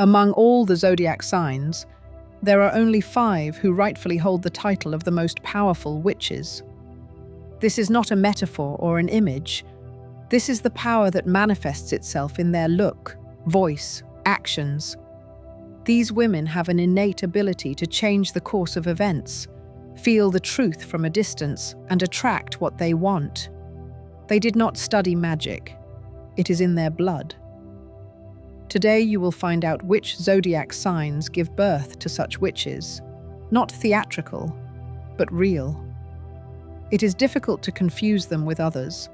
Among all the zodiac signs, there are only 5 who rightfully hold the title of the most powerful witches. This is not a metaphor or an image. This is the power that manifests itself in their look, voice, actions. These women have an innate ability to change the course of events, feel the truth from a distance, and attract what they want. They did not study magic. It is in their blood. Today you will find out which zodiac signs give birth to such witches, not theatrical, but real. It is difficult to confuse them with others.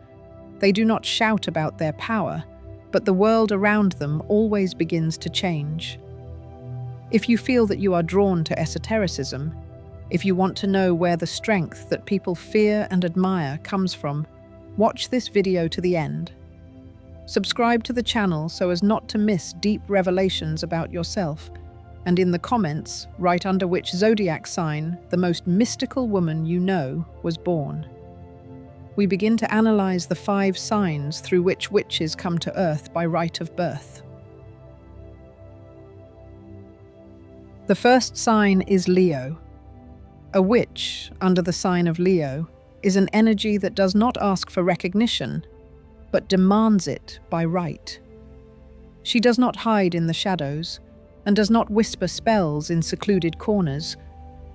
They do not shout about their power, but the world around them always begins to change. If you feel that you are drawn to esotericism, if you want to know where the strength that people fear and admire comes from, watch this video to the end. Subscribe to the channel so as not to miss deep revelations about yourself, and in the comments, write under which zodiac sign the most mystical woman you know was born. We begin to analyze the 5 signs through which witches come to Earth by right of birth. The first sign is Leo. A witch, under the sign of Leo, is an energy that does not ask for recognition, but demands it by right. She does not hide in the shadows, and does not whisper spells in secluded corners.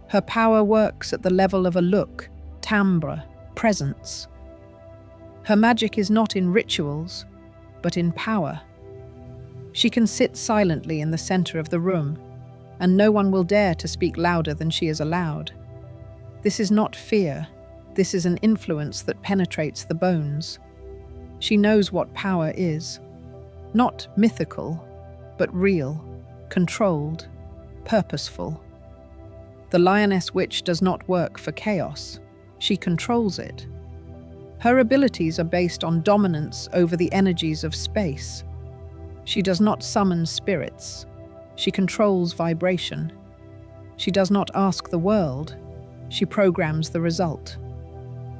Her power works at the level of a look, timbre, presence. Her magic is not in rituals, but in power. She can sit silently in the center of the room, and no one will dare to speak louder than she is allowed. This is not fear. This is an influence that penetrates the bones. She knows what power is. Not mythical, but real, controlled, purposeful. The lioness witch does not work for chaos. She controls it. Her abilities are based on dominance over the energies of space. She does not summon spirits. She controls vibration. She does not ask the world. She programs the result.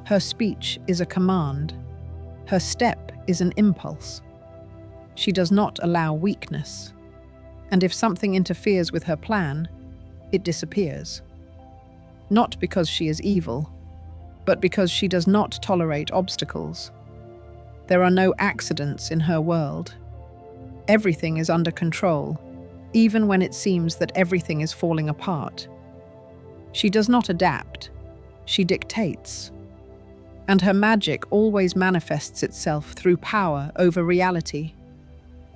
Her speech is a command. Her step is an impulse. She does not allow weakness. And if something interferes with her plan, it disappears. Not because she is evil, but because she does not tolerate obstacles. There are no accidents in her world. Everything is under control, even when it seems that everything is falling apart. She does not adapt. She dictates. And her magic always manifests itself through power over reality.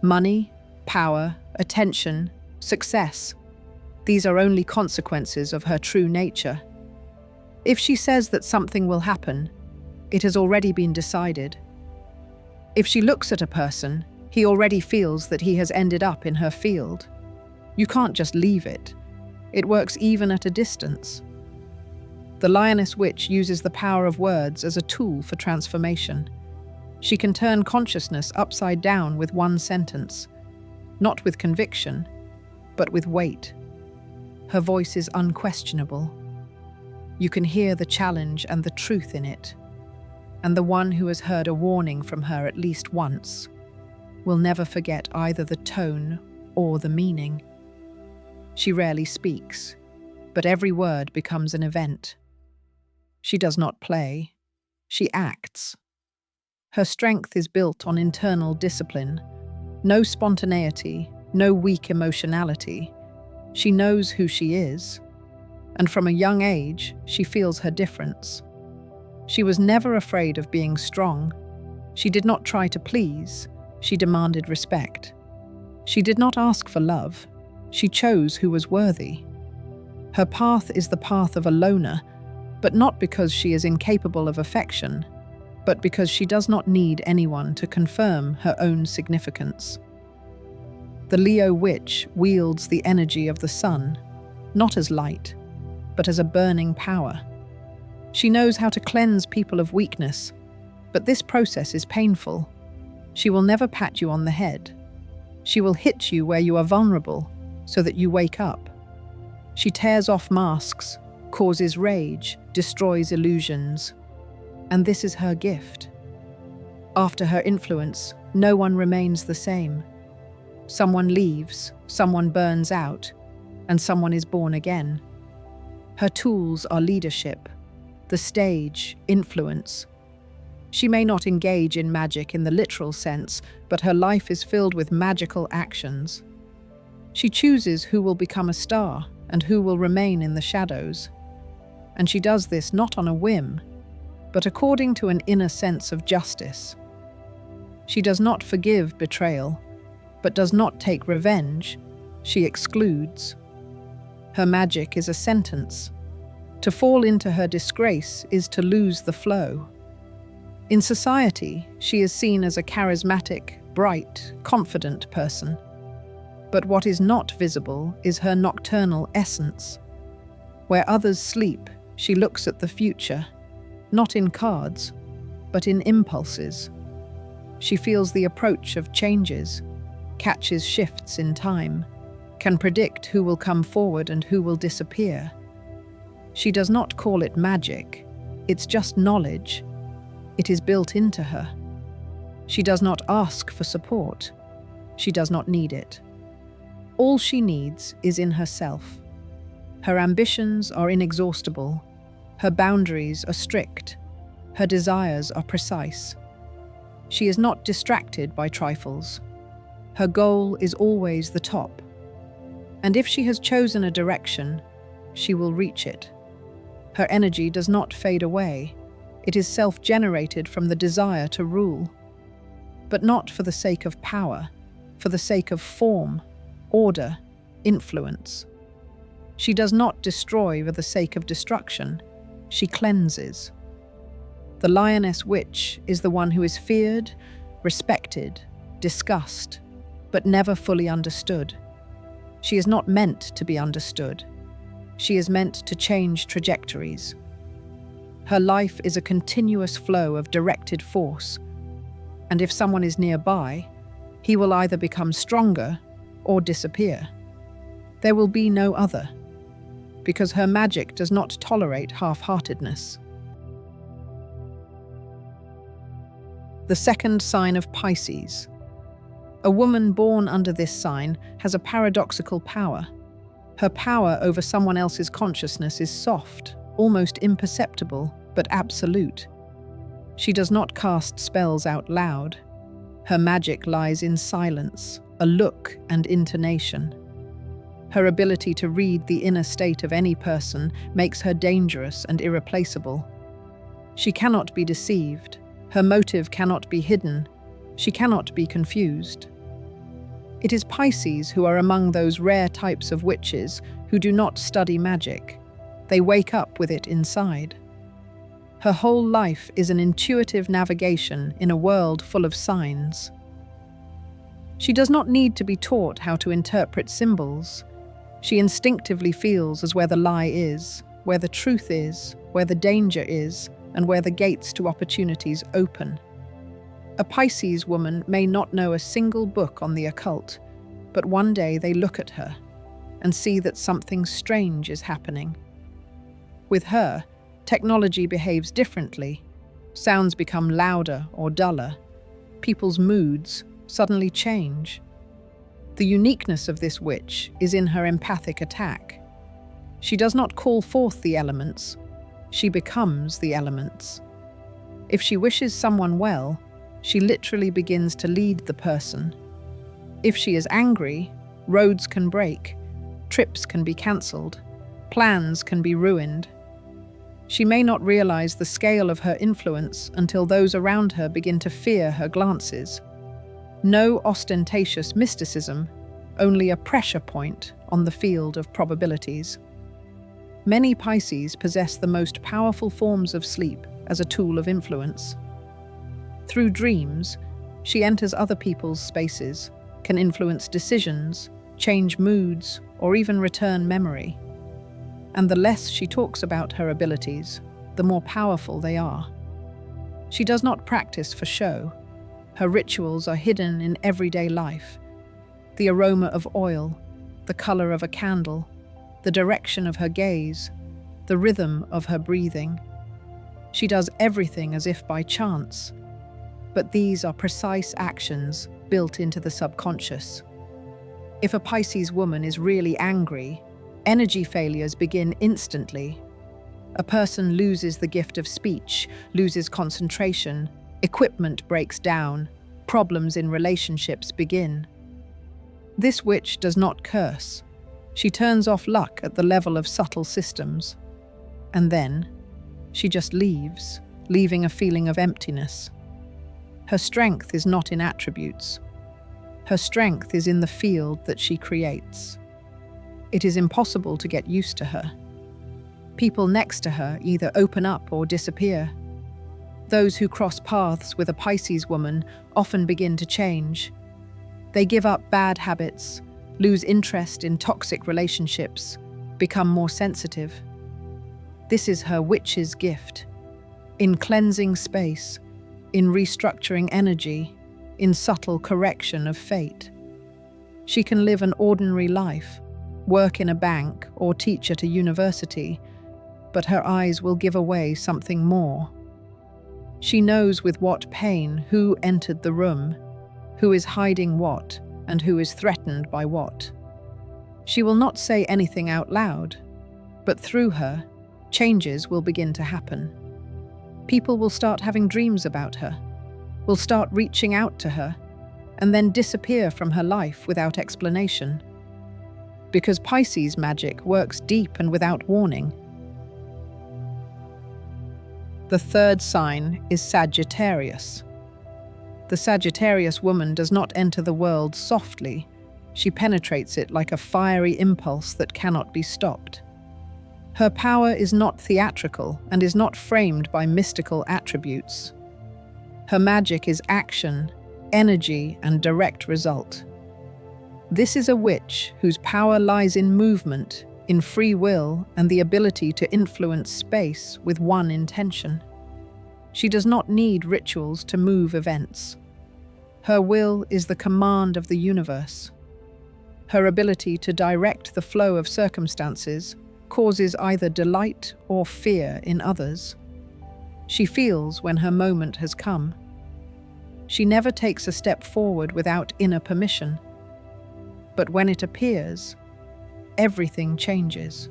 Money, power, attention, success. These are only consequences of her true nature. If she says that something will happen, it has already been decided. If she looks at a person, he already feels that he has ended up in her field. You can't just leave it. It works even at a distance. The lioness witch uses the power of words as a tool for transformation. She can turn consciousness upside down with one sentence, not with conviction, but with weight. Her voice is unquestionable. You can hear the challenge and the truth in it, and the one who has heard a warning from her at least once will never forget either the tone or the meaning. She rarely speaks, but every word becomes an event. She does not play, she acts. Her strength is built on internal discipline, no spontaneity, no weak emotionality. She knows who she is, and from a young age, she feels her difference. She was never afraid of being strong. She did not try to please, she demanded respect. She did not ask for love, she chose who was worthy. Her path is the path of a loner, but not because she is incapable of affection, but because she does not need anyone to confirm her own significance. The Leo witch wields the energy of the sun, not as light, but as a burning power. She knows how to cleanse people of weakness, but this process is painful. She will never pat you on the head. She will hit you where you are vulnerable, so that you wake up. She tears off masks, causes rage, destroys illusions. And this is her gift. After her influence, no one remains the same. Someone leaves, someone burns out, and someone is born again. Her tools are leadership, the stage, influence. She may not engage in magic in the literal sense, but her life is filled with magical actions. She chooses who will become a star and who will remain in the shadows. And she does this not on a whim, but according to an inner sense of justice. She does not forgive betrayal, but does not take revenge. She excludes. Her magic is a sentence. To fall into her disgrace is to lose the flow. In society, she is seen as a charismatic, bright, confident person. But what is not visible is her nocturnal essence. Where others sleep, she looks at the future, not in cards, but in impulses. She feels the approach of changes, catches shifts in time, can predict who will come forward and who will disappear. She does not call it magic, it's just knowledge. It is built into her. She does not ask for support. She does not need it. All she needs is in herself. Her ambitions are inexhaustible. Her boundaries are strict. Her desires are precise. She is not distracted by trifles. Her goal is always the top. And if she has chosen a direction, she will reach it. Her energy does not fade away. It is self-generated from the desire to rule. But not for the sake of power, for the sake of form, order, influence. She does not destroy for the sake of destruction. She cleanses. The lioness witch is the one who is feared, respected, discussed, but never fully understood. She is not meant to be understood. She is meant to change trajectories. Her life is a continuous flow of directed force, and if someone is nearby, he will either become stronger or disappear. There will be no other, because her magic does not tolerate half-heartedness. The second sign of Pisces. A woman born under this sign has a paradoxical power. Her power over someone else's consciousness is soft, almost imperceptible, but absolute. She does not cast spells out loud. Her magic lies in silence, a look and intonation. Her ability to read the inner state of any person makes her dangerous and irreplaceable. She cannot be deceived. Her motive cannot be hidden. She cannot be confused. It is Pisces who are among those rare types of witches who do not study magic. They wake up with it inside. Her whole life is an intuitive navigation in a world full of signs. She does not need to be taught how to interpret symbols. She instinctively feels as where the lie is, where the truth is, where the danger is, and where the gates to opportunities open. A Pisces woman may not know a single book on the occult, but one day they look at her and see that something strange is happening. With her, technology behaves differently. Sounds become louder or duller. People's moods suddenly change. The uniqueness of this witch is in her empathic attack. She does not call forth the elements, she becomes the elements. If she wishes someone well, she literally begins to lead the person. If she is angry, roads can break, trips can be cancelled, plans can be ruined. She may not realize the scale of her influence until those around her begin to fear her glances. No ostentatious mysticism, only a pressure point on the field of probabilities. Many Pisces possess the most powerful forms of sleep as a tool of influence. Through dreams, she enters other people's spaces, can influence decisions, change moods, or even return memory. And the less she talks about her abilities, the more powerful they are. She does not practice for show. Her rituals are hidden in everyday life. The aroma of oil, the color of a candle, the direction of her gaze, the rhythm of her breathing. She does everything as if by chance, but these are precise actions built into the subconscious. If a Pisces woman is really angry, energy failures begin instantly. A person loses the gift of speech, loses concentration, equipment breaks down, problems in relationships begin. This witch does not curse. She turns off luck at the level of subtle systems. And then, she just leaves, leaving a feeling of emptiness. Her strength is not in attributes. Her strength is in the field that she creates. It is impossible to get used to her. People next to her either open up or disappear. Those who cross paths with a Pisces woman often begin to change. They give up bad habits, lose interest in toxic relationships, become more sensitive. This is her witch's gift. In cleansing space, in restructuring energy, in subtle correction of fate. She can live an ordinary life, work in a bank or teach at a university, but her eyes will give away something more. She knows with what pain who entered the room, who is hiding what, and who is threatened by what. She will not say anything out loud, but through her, changes will begin to happen. People will start having dreams about her, will start reaching out to her, and then disappear from her life without explanation. Because Pisces magic works deep and without warning. The third sign is Sagittarius. The Sagittarius woman does not enter the world softly. She penetrates it like a fiery impulse that cannot be stopped. Her power is not theatrical and is not framed by mystical attributes. Her magic is action, energy, and direct result. This is a witch whose power lies in movement, in free will, and the ability to influence space with one intention. She does not need rituals to move events. Her will is the command of the universe. Her ability to direct the flow of circumstances causes either delight or fear in others. She feels when her moment has come. She never takes a step forward without inner permission. But when it appears, everything changes.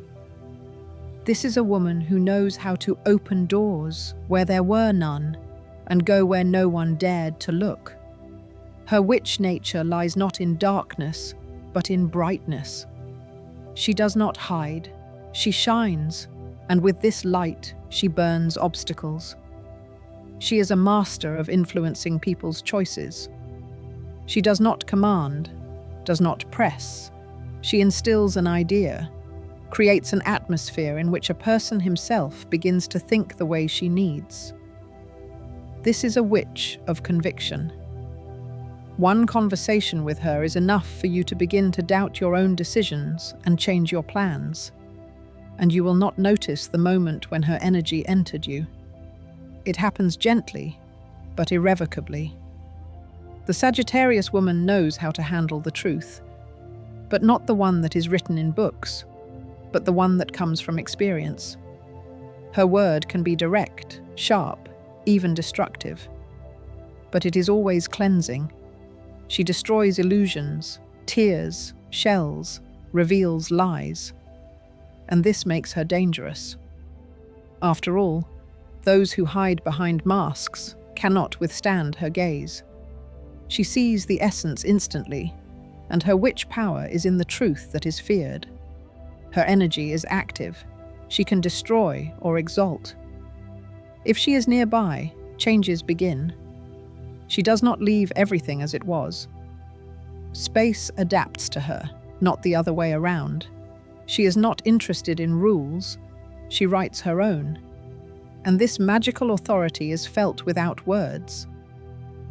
This is a woman who knows how to open doors where there were none and go where no one dared to look. Her witch nature lies not in darkness, but in brightness. She does not hide. She shines, and with this light, she burns obstacles. She is a master of influencing people's choices. She does not command, does not press. She instills an idea, creates an atmosphere in which a person himself begins to think the way she needs. This is a witch of conviction. One conversation with her is enough for you to begin to doubt your own decisions and change your plans. And you will not notice the moment when her energy entered you. It happens gently, but irrevocably. The Sagittarius woman knows how to handle the truth, but not the one that is written in books, but the one that comes from experience. Her word can be direct, sharp, even destructive, but it is always cleansing. She destroys illusions, tears, shells, reveals lies. And this makes her dangerous. After all, those who hide behind masks cannot withstand her gaze. She sees the essence instantly, and her witch power is in the truth that is feared. Her energy is active. She can destroy or exalt. If she is nearby, changes begin. She does not leave everything as it was. Space adapts to her, not the other way around. She is not interested in rules. She writes her own. And this magical authority is felt without words.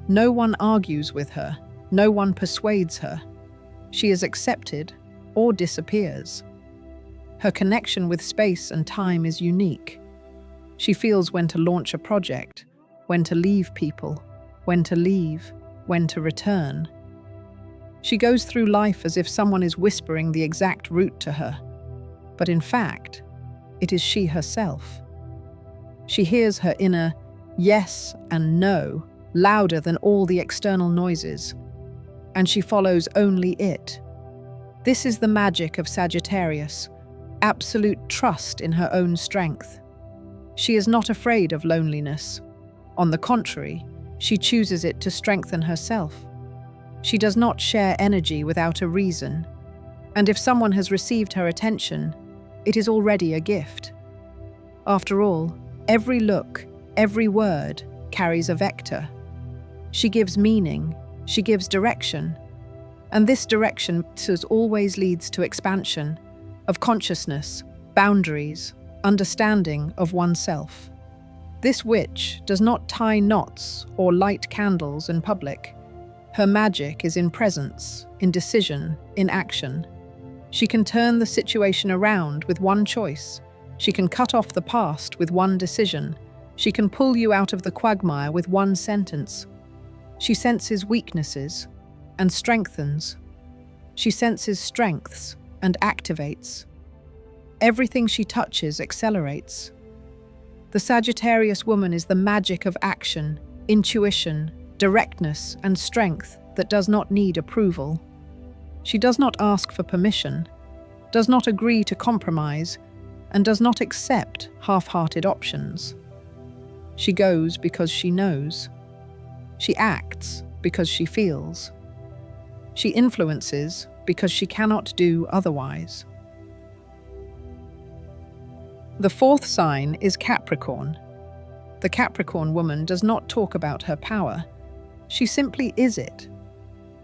No one argues with her. No one persuades her. She is accepted or disappears. Her connection with space and time is unique. She feels when to launch a project, when to leave people, when to leave, when to return. She goes through life as if someone is whispering the exact route to her, but in fact, it is she herself. She hears her inner yes and no louder than all the external noises, and she follows only it. This is the magic of Sagittarius, absolute trust in her own strength. She is not afraid of loneliness. On the contrary, she chooses it to strengthen herself. She does not share energy without a reason, and if someone has received her attention, it is already a gift. After all, every look, every word carries a vector. She gives meaning, she gives direction, and this direction always leads to expansion of consciousness, boundaries, understanding of oneself. This witch does not tie knots or light candles in public. Her magic is in presence, in decision, in action. She can turn the situation around with one choice. She can cut off the past with one decision. She can pull you out of the quagmire with one sentence. She senses weaknesses and strengthens. She senses strengths and activates. Everything she touches accelerates. The Sagittarius woman is the magic of action, intuition, directness, and strength that does not need approval. She does not ask for permission, does not agree to compromise, and does not accept half-hearted options. She goes because she knows. She acts because she feels. She influences because she cannot do otherwise. The fourth sign is Capricorn. The Capricorn woman does not talk about her power. She simply is it.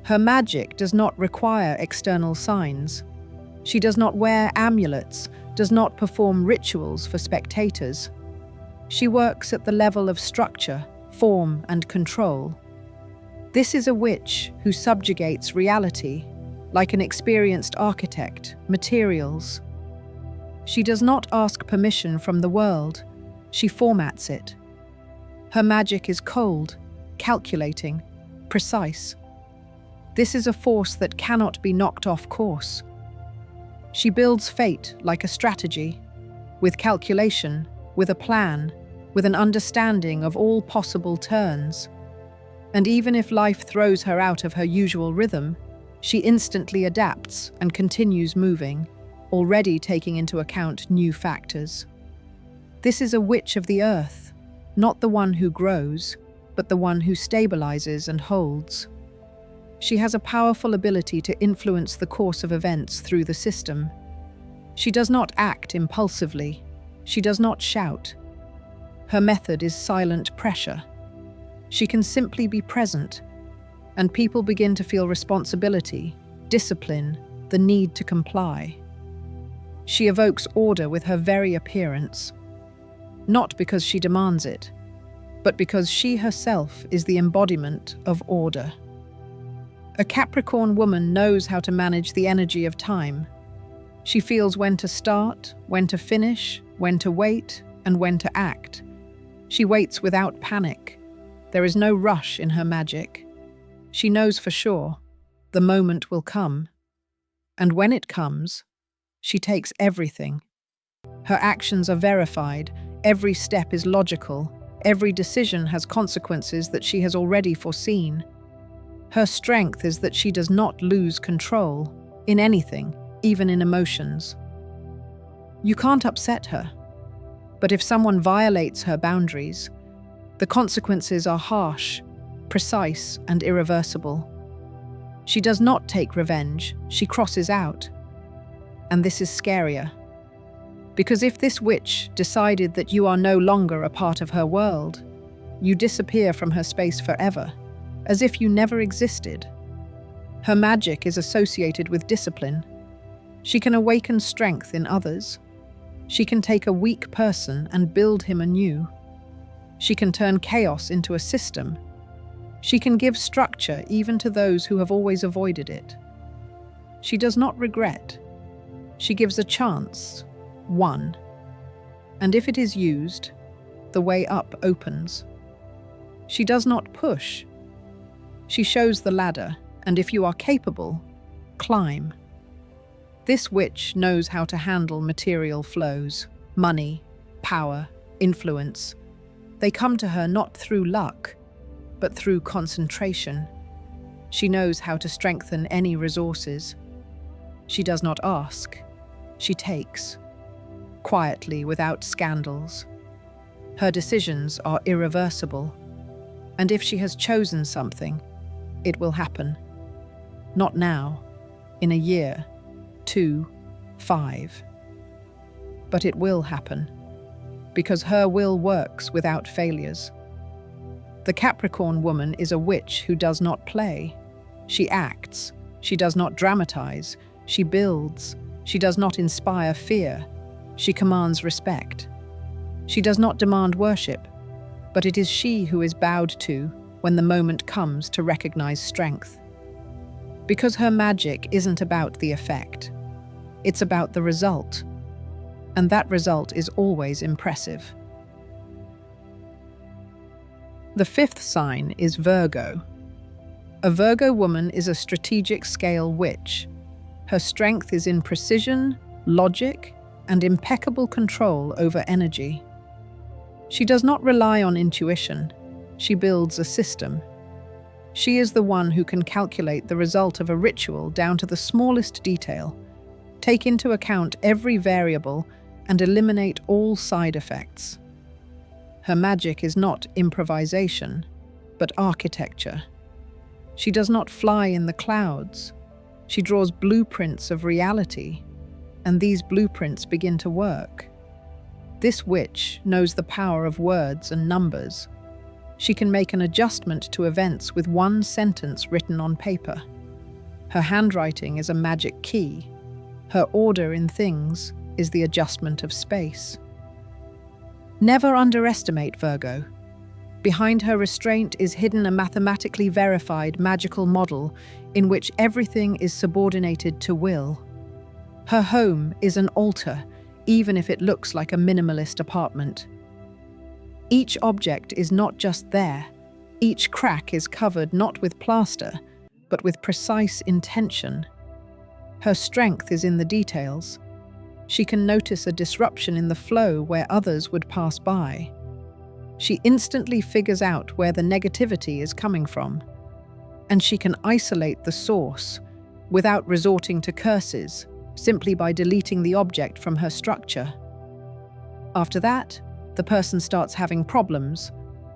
Her magic does not require external signs. She does not wear amulets, does not perform rituals for spectators. She works at the level of structure, form, and control. This is a witch who subjugates reality, like an experienced architect, materials. She does not ask permission from the world, she formats it. Her magic is cold, calculating, precise. This is a force that cannot be knocked off course. She builds fate like a strategy, with calculation, with a plan, with an understanding of all possible turns. And even if life throws her out of her usual rhythm, she instantly adapts and continues moving, already taking into account new factors. This is a witch of the earth, not the one who grows, but the one who stabilizes and holds. She has a powerful ability to influence the course of events through the system. She does not act impulsively. She does not shout. Her method is silent pressure. She can simply be present, and people begin to feel responsibility, discipline, the need to comply. She evokes order with her very appearance, not because she demands it, but because she herself is the embodiment of order. A Capricorn woman knows how to manage the energy of time. She feels when to start, when to finish, when to wait, and when to act. She waits without panic. There is no rush in her magic. She knows for sure the moment will come. And when it comes, she takes everything. Her actions are verified, every step is logical, every decision has consequences that she has already foreseen. Her strength is that she does not lose control in anything, even in emotions. You can't upset her, but if someone violates her boundaries, the consequences are harsh, precise, and irreversible. She does not take revenge, she crosses out. And this is scarier. Because if this witch decided that you are no longer a part of her world, you disappear from her space forever, as if you never existed. Her magic is associated with discipline. She can awaken strength in others. She can take a weak person and build him anew. She can turn chaos into a system. She can give structure even to those who have always avoided it. She does not regret. She gives a chance, one. And if it is used, the way up opens. She does not push. She shows the ladder, and if you are capable, climb. This witch knows how to handle material flows, money, power, influence. They come to her not through luck, but through concentration. She knows how to strengthen any resources. She does not ask. She takes, quietly, without scandals. Her decisions are irreversible, and if she has chosen something, it will happen. Not now, in a year, 2, 5. But it will happen, because her will works without failures. The Capricorn woman is a witch who does not play. She acts. She does not dramatize. She builds. She does not inspire fear. She commands respect. She does not demand worship, but it is she who is bowed to when the moment comes to recognize strength. Because her magic isn't about the effect. It's about the result. And that result is always impressive. The fifth sign is Virgo. A Virgo woman is a strategic scale witch. Her strength is in precision, logic, and impeccable control over energy. She does not rely on intuition. She builds a system. She is the one who can calculate the result of a ritual down to the smallest detail, take into account every variable, and eliminate all side effects. Her magic is not improvisation, but architecture. She does not fly in the clouds. She draws blueprints of reality, and these blueprints begin to work. This witch knows the power of words and numbers. She can make an adjustment to events with one sentence written on paper. Her handwriting is a magic key. Her order in things is the adjustment of space. Never underestimate Virgo. Behind her restraint is hidden a mathematically verified magical model in which everything is subordinated to will. Her home is an altar, even if it looks like a minimalist apartment. Each object is not just there. Each crack is covered not with plaster, but with precise intention. Her strength is in the details. She can notice a disruption in the flow where others would pass by. She instantly figures out where the negativity is coming from, and she can isolate the source without resorting to curses, simply by deleting the object from her structure. After that, the person starts having problems,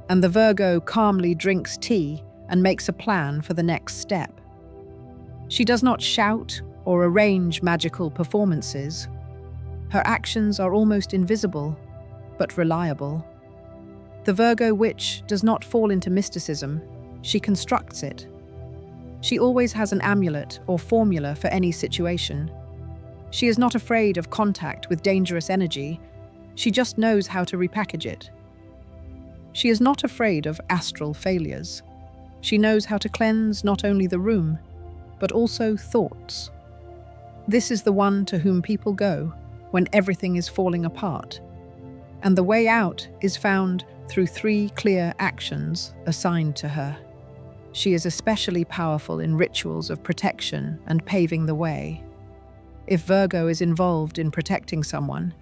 and the Virgo calmly drinks tea and makes a plan for the next step. She does not shout or arrange magical performances. Her actions are almost invisible, but reliable. The Virgo witch does not fall into mysticism, she constructs it. She always has an amulet or formula for any situation. She is not afraid of contact with dangerous energy, she just knows how to repackage it. She is not afraid of astral failures. She knows how to cleanse not only the room, but also thoughts. This is the one to whom people go when everything is falling apart. And the way out is found through 3 clear actions assigned to her. She is especially powerful in rituals of protection and paving the way. If Virgo is involved in protecting someone,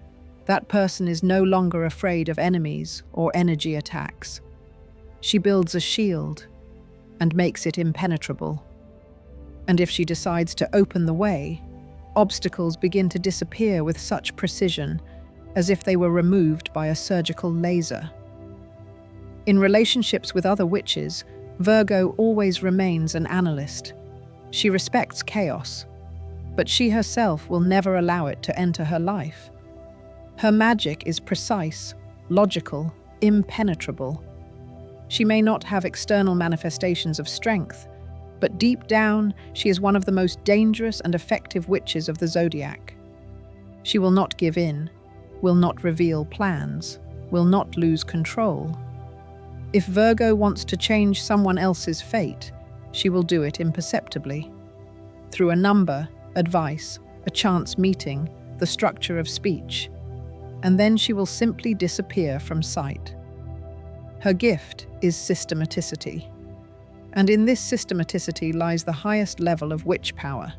that person is no longer afraid of enemies or energy attacks. She builds a shield and makes it impenetrable. And if she decides to open the way, obstacles begin to disappear with such precision as if they were removed by a surgical laser. In relationships with other witches, Virgo always remains an analyst. She respects chaos, but she herself will never allow it to enter her life. Her magic is precise, logical, impenetrable. She may not have external manifestations of strength, but deep down, she is one of the most dangerous and effective witches of the zodiac. She will not give in, will not reveal plans, will not lose control. If Virgo wants to change someone else's fate, she will do it imperceptibly. Through a number, advice, a chance meeting, the structure of speech, and then she will simply disappear from sight. Her gift is systematicity. And in this systematicity lies the highest level of witch power.